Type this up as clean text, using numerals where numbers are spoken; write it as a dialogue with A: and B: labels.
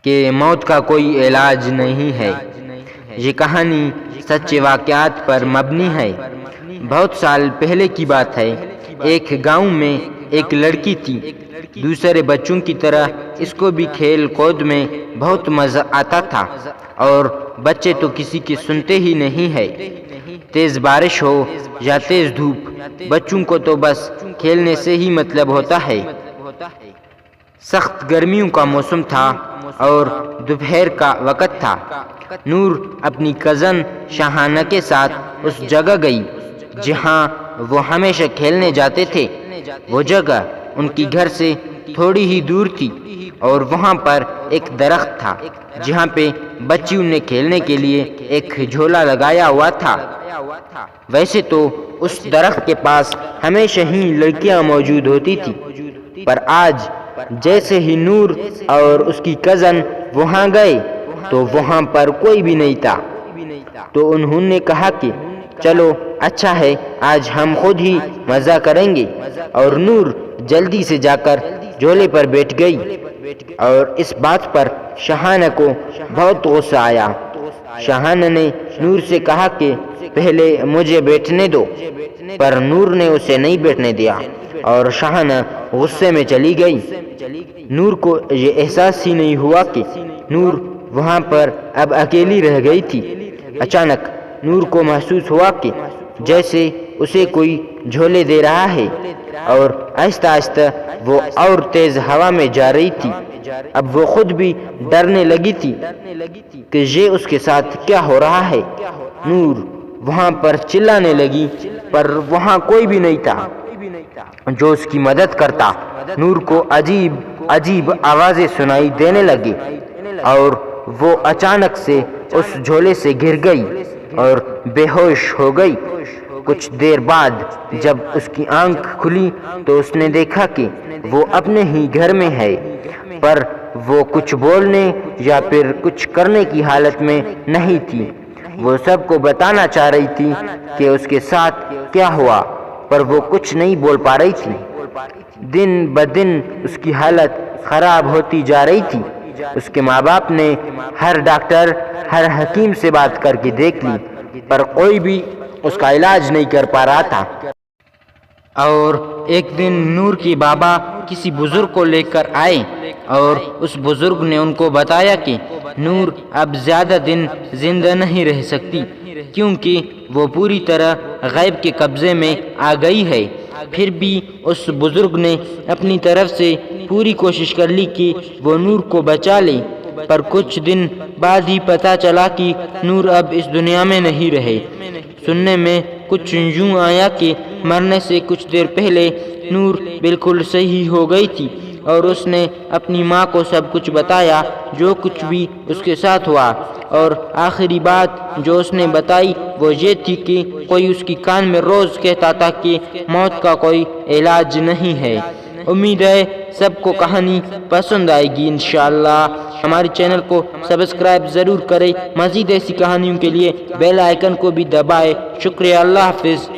A: کہ موت کا کوئی علاج نہیں ہے۔ یہ کہانی سچے واقعات پر مبنی ہے۔ بہت سال پہلے کی بات ہے۔ ایک گاؤں میں ایک لڑکی تھی۔ دوسرے بچوں کی طرح اس کو بھی کھیل کود میں بہت مزہ آتا تھا، اور بچے تو کسی کی سنتے ہی نہیں ہے۔ تیز بارش ہو یا تیز دھوپ، بچوں کو تو بس کھیلنے سے ہی مطلب ہوتا ہے۔ سخت گرمیوں کا موسم تھا اور دوپہر کا وقت تھا۔ نور اپنی کزن شاہانہ کے ساتھ اس جگہ گئی جہاں وہ ہمیشہ کھیلنے جاتے تھے۔ وہ جگہ ان کی گھر سے تھوڑی ہی دور تھی، اور وہاں پر ایک درخت تھا جہاں پہ بچیوں نے کھیلنے کے لیے ایک جھولا لگایا ہوا تھا۔ ویسے تو اس درخت کے پاس ہمیشہ ہی لڑکیاں موجود ہوتی تھی، پر آج جیسے ہی نور اور اس کی کزن وہاں گئے تو وہاں پر کوئی بھی نہیں تھا۔ تو انہوں نے کہا کہ چلو اچھا ہے، آج ہم خود ہی مزہ کریں گے، اور نور جلدی سے جا کر جھولے پر بیٹھ گئی۔ اور اس بات پر شاہانہ کو بہت غصہ آیا۔ شاہانہ نے نور سے کہا کہ پہلے مجھے بیٹھنے دو، پر نور نے اسے نہیں بیٹھنے دیا، اور شاہانہ غصے میں چلی گئی۔ نور کو یہ احساس ہی نہیں ہوا کہ نور وہاں پر اب اکیلی رہ گئی تھی۔ اچانک نور کو محسوس ہوا کہ جیسے اسے کوئی جھولے دے رہا ہے، اور آہستہ آہستہ وہ اور تیز ہوا میں جا رہی تھی۔ اب وہ خود بھی ڈرنے لگی تھی کہ یہ اس کے ساتھ کیا ہو رہا ہے۔ نور وہاں پر چلانے لگی، پر وہاں کوئی بھی نہیں تھا جو اس کی مدد کرتا۔ نور کو عجیب عجیب آوازیں سنائی دینے لگی، اور وہ اچانک سے اس جھولے سے گر گئی اور بے ہوش ہو گئی۔ کچھ دیر بعد جب اس کی آنکھ کھلی تو اس نے دیکھا کہ وہ اپنے ہی گھر میں ہے، پر وہ کچھ بولنے یا پھر کچھ کرنے کی حالت میں نہیں تھی۔ وہ سب کو بتانا چاہ رہی تھی کہ اس کے ساتھ کیا ہوا، پر وہ کچھ نہیں بول پا رہی تھی۔ دن بدن اس کی حالت خراب ہوتی جا رہی تھی۔ اس کے ماں باپ نے ہر ڈاکٹر، ہر حکیم سے بات کر کے دیکھ لی، پر کوئی بھی اس کا علاج نہیں کر پا رہا تھا۔ اور ایک دن نور کے بابا کسی بزرگ کو لے کر آئے، اور اس بزرگ نے ان کو بتایا کہ نور اب زیادہ دن زندہ نہیں رہ سکتی، کیونکہ وہ پوری طرح غیب کے قبضے میں آ گئی ہے۔ پھر بھی اس بزرگ نے اپنی طرف سے پوری کوشش کر لی کہ وہ نور کو بچا لے، پر کچھ دن بعد ہی پتہ چلا کہ نور اب اس دنیا میں نہیں رہے۔ سننے میں کچھ یوں آیا کہ مرنے سے کچھ دیر پہلے نور بالکل صحیح ہو گئی تھی، اور اس نے اپنی ماں کو سب کچھ بتایا جو کچھ بھی اس کے ساتھ ہوا۔ اور آخری بات جو اس نے بتائی وہ یہ تھی کہ کوئی اس کی کان میں روز کہتا تھا کہ موت کا کوئی علاج نہیں ہے۔ امید ہے سب کو کہانی پسند آئے گی انشاءاللہ۔ ہمارے چینل کو سبسکرائب ضرور کریں۔ مزید ایسی کہانیوں کے لیے بیل آئیکن کو بھی دبائیں۔ شکریہ، اللہ حافظ۔